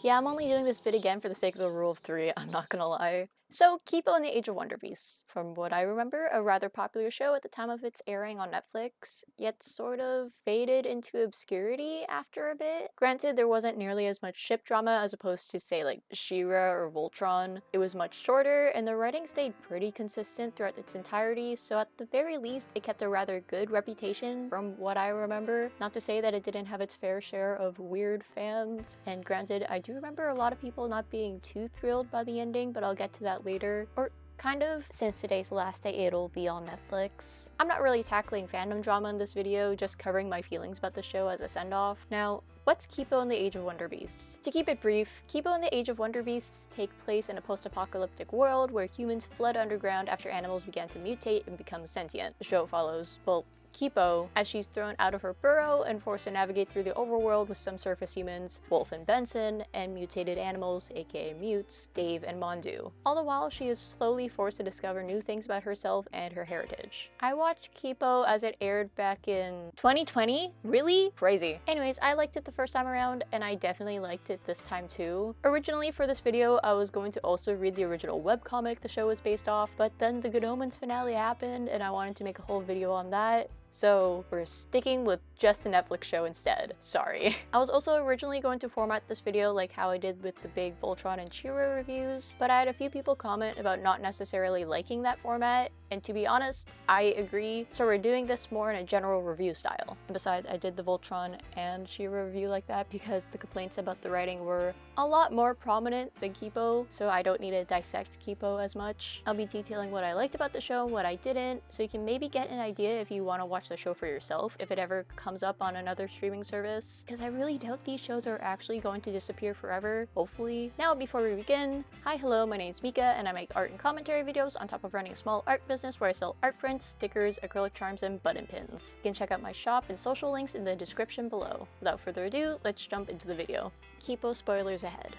Yeah, I'm only doing this bit again for the sake of the rule of three, I'm not gonna lie. So, Kipo and the Age of Wonder Beasts. From what I remember, a rather popular show at the time of its airing on Netflix, yet sort of faded into obscurity after a bit. Granted, there wasn't nearly as much ship drama as opposed to, say, like She-Ra or Voltron. It was much shorter, and the writing stayed pretty consistent throughout its entirety, so at the very least, it kept a rather good reputation from what I remember. Not to say that it didn't have its fair share of weird fans, and granted, I do remember a lot of people not being too thrilled by the ending, but I'll get to that later. Or kind of, since today's the last day it'll be on Netflix. I'm not really tackling fandom drama in this video, just covering my feelings about the show as a send-off. Now, what's Kipo and the Age of Wonder Beasts? To keep it brief, Kipo and the Age of Wonder Beasts take place in a post-apocalyptic world where humans fled underground after animals began to mutate and become sentient. The show follows, well, Kipo, as she's thrown out of her burrow and forced to navigate through the overworld with some surface humans, Wolf and Benson, and mutated animals, aka mutes, Dave and Mondu. All the while, she is slowly forced to discover new things about herself and her heritage. I watched Kipo as it aired back in 2020? Really? Crazy. Anyways, I liked it the first time around, and I definitely liked it this time too. Originally for this video, I was going to also read the original webcomic the show was based off, but then the Good Omens finale happened, and I wanted to make a whole video on that. So we're sticking with just a Netflix show instead. Sorry. I was also originally going to format this video like how I did with the big Voltron and She-Ra reviews, but I had a few people comment about not necessarily liking that format, and to be honest, I agree, so we're doing this more in a general review style. And besides, I did the Voltron and She-Ra review like that because the complaints about the writing were a lot more prominent than Kipo, so I don't need to dissect Kipo as much. I'll be detailing what I liked about the show and what I didn't, so you can maybe get an idea if you want to watch the show for yourself if it ever comes up on another streaming service, because I really doubt these shows are actually going to disappear forever, hopefully. Now, before we begin, hi, hello, my name's Mika, and I make art and commentary videos on top of running a small art business where I sell art prints, stickers, acrylic charms, and button pins. You can check out my shop and social links in the description below. Without further ado, let's jump into the video. Kipo spoilers ahead.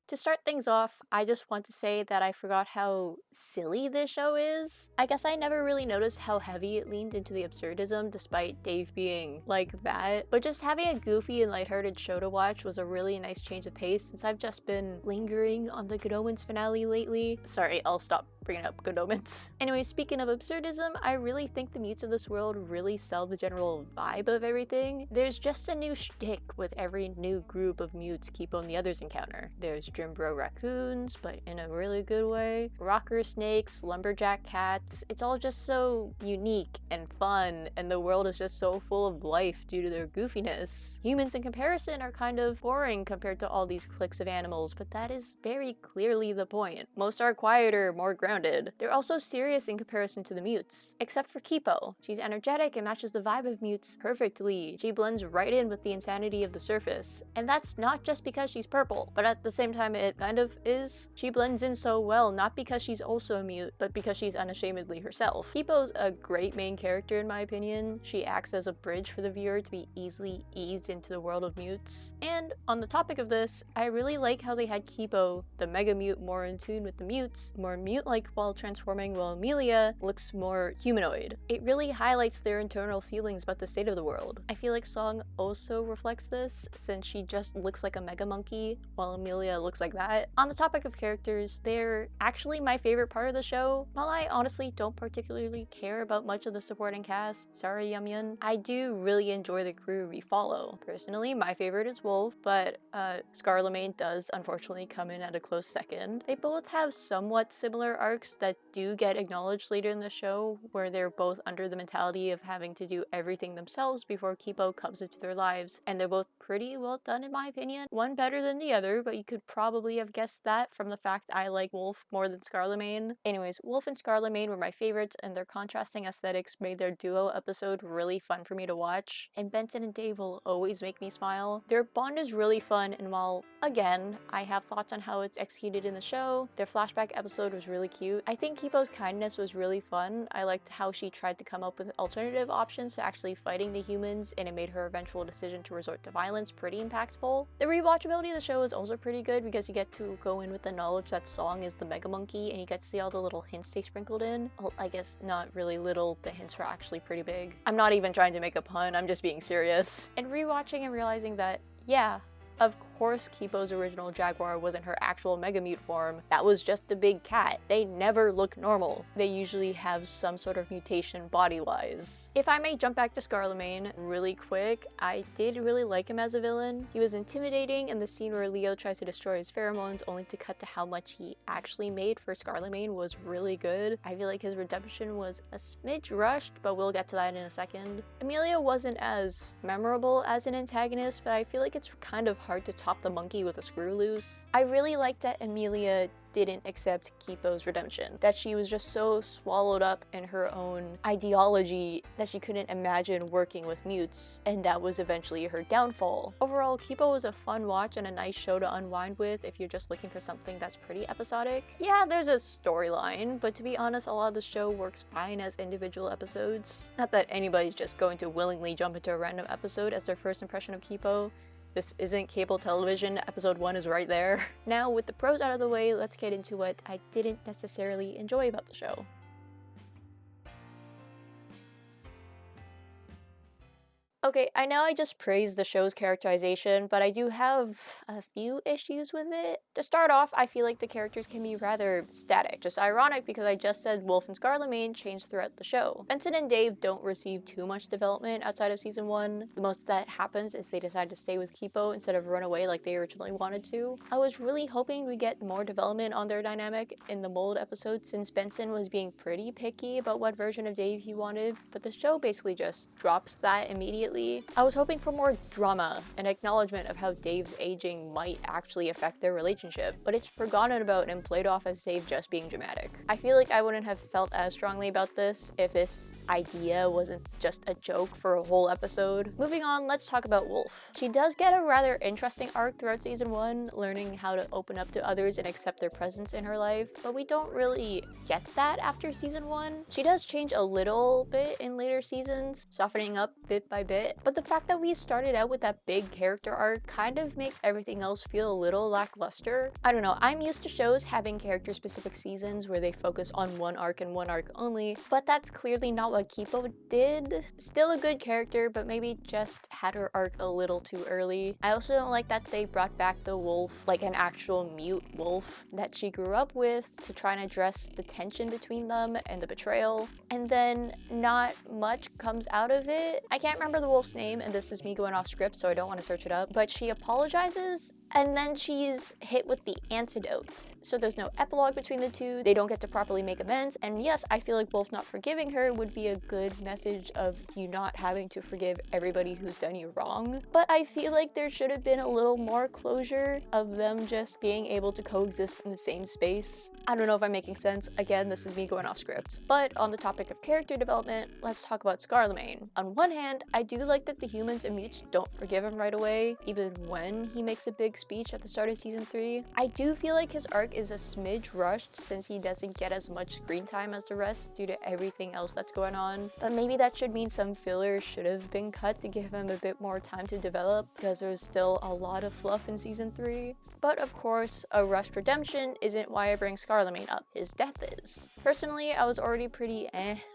To start things off, I just want to say that I forgot how silly this show is. I guess I never really noticed how heavy it leaned into the absurdism despite Dave being like that. But just having a goofy and lighthearted show to watch was a really nice change of pace since I've just been lingering on the Good Omens finale lately. Sorry, I'll stop bringing up Good Omens. Anyway, speaking of absurdism, I really think the mutes of this world really sell the general vibe of everything. There's just a new shtick with every new group of mutes Kipo and the others encounter. There's Drimbro raccoons, but in a really good way. Rocker snakes, lumberjack cats. It's all just so unique and fun, and the world is just so full of life due to their goofiness. Humans in comparison are kind of boring compared to all these cliques of animals, but that is very clearly the point. Most are quieter, more grounded. They're also serious in comparison to the mutes. Except for Kipo. She's energetic and matches the vibe of mutes perfectly. She blends right in with the insanity of the surface. And that's not just because she's purple, but at the same time it kind of is. She blends in so well, not because she's also a mute, but because she's unashamedly herself. Kipo's a great main character in my opinion. She acts as a bridge for the viewer to be easily eased into the world of mutes. And on the topic of this, I really like how they had Kipo, the mega mute, more in tune with the mutes, more mute-like while transforming, while Amelia looks more humanoid. It really highlights their internal feelings about the state of the world. I feel like Song also reflects this, since she just looks like a mega monkey, while Amelia looks like that. On the topic of characters, they're actually my favorite part of the show. While I honestly don't particularly care about much of the supporting cast, sorry Yumyun, I do really enjoy the crew we follow. Personally, my favorite is Wolf, but Scarlemagne does unfortunately come in at a close second. They both have somewhat similar arcs that do get acknowledged later in the show, where they're both under the mentality of having to do everything themselves before Kipo comes into their lives, and they're both pretty well done in my opinion. One better than the other, but you could probably have guessed that from the fact I like Wolf more than Scarlemagne. Anyways, Wolf and Scarlemagne were my favorites, and their contrasting aesthetics made their duo episode really fun for me to watch, and Benson and Dave will always make me smile. Their bond is really fun, and while, again, I have thoughts on how it's executed in the show, their flashback episode was really cute. I think Kipo's kindness was really fun. I liked how she tried to come up with alternative options to actually fighting the humans, and it made her eventual decision to resort to violence pretty impactful. The rewatchability of the show is also pretty good because you get to go in with the knowledge that Song is the Mega Monkey, and you get to see all the little hints they sprinkled in. Well, I guess not really little, the hints were actually pretty big. I'm not even trying to make a pun, I'm just being serious. And rewatching and realizing that, yeah, of course Kipo's original jaguar wasn't her actual Mega Mute form. That was just a big cat. They never look normal. They usually have some sort of mutation body-wise. If I may jump back to Scarlemagne really quick, I did really like him as a villain. He was intimidating, and the scene where Leo tries to destroy his pheromones only to cut to how much he actually made for Scarlemagne was really good. I feel like his redemption was a smidge rushed, but we'll get to that in a second. Emilia wasn't as memorable as an antagonist, but I feel like it's kind of hard to top the monkey with a screw loose. I really like that Emilia didn't accept Kipo's redemption, that she was just so swallowed up in her own ideology that she couldn't imagine working with mutes, and that was eventually her downfall. Overall, Kipo was a fun watch and a nice show to unwind with if you're just looking for something that's pretty episodic. Yeah, there's a storyline, but to be honest, a lot of the show works fine as individual episodes. Not that anybody's just going to willingly jump into a random episode as their first impression of Kipo. This isn't cable television, episode 1 is right there. Now, with the pros out of the way, let's get into what I didn't necessarily enjoy about the show. Okay, I know I just praised the show's characterization, but I do have a few issues with it. To start off, I feel like the characters can be rather static, just ironic because I just said Wolf and Scarlemagne changed throughout the show. Benson and Dave don't receive too much development outside of season 1. The most that happens is they decide to stay with Kipo instead of run away like they originally wanted to. I was really hoping we get more development on their dynamic in the mold episode since Benson was being pretty picky about what version of Dave he wanted, but the show basically just drops that immediately. I was hoping for more drama and acknowledgement of how Dave's aging might actually affect their relationship, but it's forgotten about and played off as Dave just being dramatic. I feel like I wouldn't have felt as strongly about this if this idea wasn't just a joke for a whole episode. Moving on, let's talk about Wolf. She does get a rather interesting arc throughout season 1, learning how to open up to others and accept their presence in her life, but we don't really get that after season 1. She does change a little bit in later seasons, softening up bit by bit, but the fact that we started out with that big character arc kind of makes everything else feel a little lackluster. I don't know, I'm used to shows having character-specific seasons where they focus on one arc and one arc only, but that's clearly not what Kipo did. Still a good character, but maybe just had her arc a little too early. I also don't like that they brought back the wolf, like an actual mute wolf that she grew up with, to try and address the tension between them and the betrayal, and then not much comes out of it. I can't remember the wolf's name, and this is me going off script, so I don't want to search it up, but she apologizes and then she's hit with the antidote. So there's no epilogue between the two, they don't get to properly make amends, and yes, I feel like Wolf not forgiving her would be a good message of you not having to forgive everybody who's done you wrong, but I feel like there should have been a little more closure of them just being able to coexist in the same space. I don't know if I'm making sense, again, this is me going off script. But on the topic of character development, let's talk about Scarlemagne. On one hand, I do like that the humans and mutes don't forgive him right away, even when he makes a big speech at the start of season 3. I do feel like his arc is a smidge rushed since he doesn't get as much screen time as the rest due to everything else that's going on, but maybe that should mean some filler should have been cut to give him a bit more time to develop because there's still a lot of fluff in season 3. But of course, a rushed redemption isn't why I bring Scarlemagne up, his death is. Personally, I was already pretty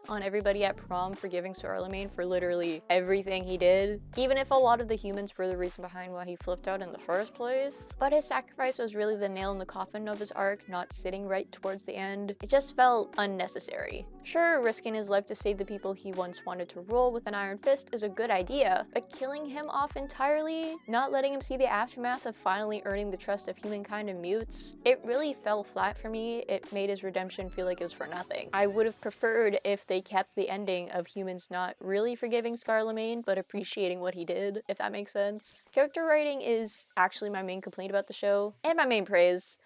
on everybody at prom forgiving Scarlemagne for literally everything he did, even if a lot of the humans were the reason behind why he flipped out in the first place. But his sacrifice was really the nail in the coffin of his arc, not sitting right towards the end. It just felt unnecessary. Sure, risking his life to save the people he once wanted to rule with an iron fist is a good idea, but killing him off entirely, not letting him see the aftermath of finally earning the trust of humankind and mutes, it really fell flat for me. It made his redemption feel like it was for nothing. I would have preferred if they kept the ending of humans not really forgiving Scarlemagne, but appreciating what he did, if that makes sense. Character writing is actually my main complaint about the show, and my main praise.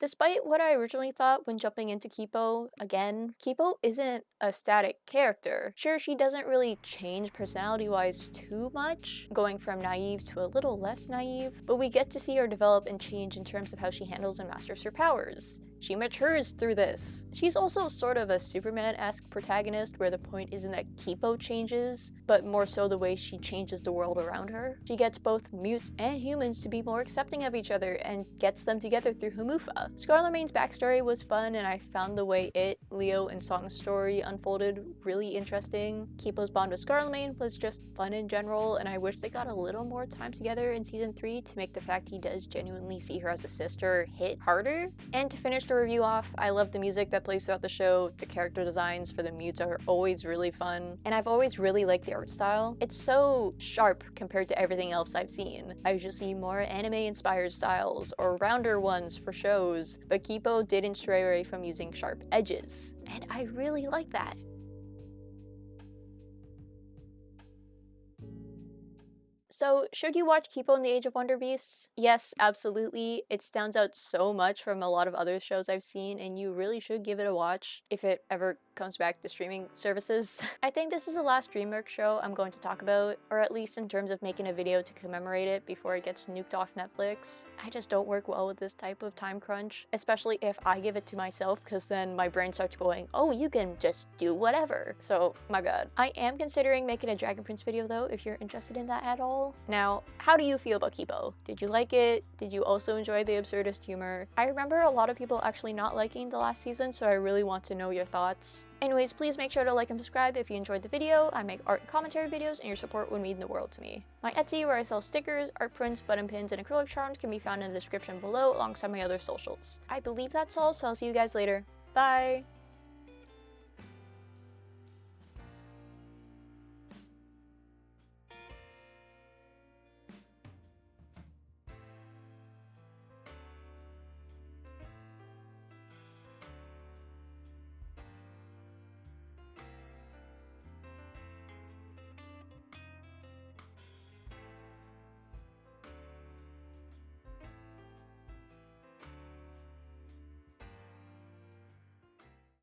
Despite what I originally thought when jumping into Kipo, again, Kipo isn't a static character. Sure, she doesn't really change personality-wise too much, going from naive to a little less naive, but we get to see her develop and change in terms of how she handles and masters her powers. She matures through this. She's also sort of a Superman-esque protagonist where the point isn't that Kipo changes, but more so the way she changes the world around her. She gets both mutes and humans to be more accepting of each other and gets them together through Humufa. Scarlemane's backstory was fun, and I found the way Leo, and Song's story unfolded really interesting. Kipo's bond with Scarlemane was just fun in general, and I wish they got a little more time together in season 3 to make the fact he does genuinely see her as a sister hit harder. And to finish the review off, I love the music that plays throughout the show. The character designs for the mutes are always really fun, and I've always really liked the art style. It's so sharp compared to everything else I've seen. I usually see more anime-inspired styles or rounder ones for shows, but Kipo didn't stray away from using sharp edges, and I really like that. So, should you watch Kipo in the Age of Wonder Beasts? Yes, absolutely. It stands out so much from a lot of other shows I've seen, and you really should give it a watch if it ever comes back to streaming services. I think this is the last DreamWorks show I'm going to talk about, or at least in terms of making a video to commemorate it before it gets nuked off Netflix. I just don't work well with this type of time crunch, especially if I give it to myself, because then my brain starts going, oh, you can just do whatever. So, my bad. I am considering making a Dragon Prince video though, if you're interested in that at all. Now, how do you feel about Kipo? Did you like it? Did you also enjoy the absurdist humor? I remember a lot of people actually not liking the last season, so I really want to know your thoughts. Anyways, please make sure to like and subscribe if you enjoyed the video. I make art and commentary videos, and your support would mean the world to me. My Etsy, where I sell stickers, art prints, button pins, and acrylic charms, can be found in the description below alongside my other socials. I believe that's all, so I'll see you guys later. Bye!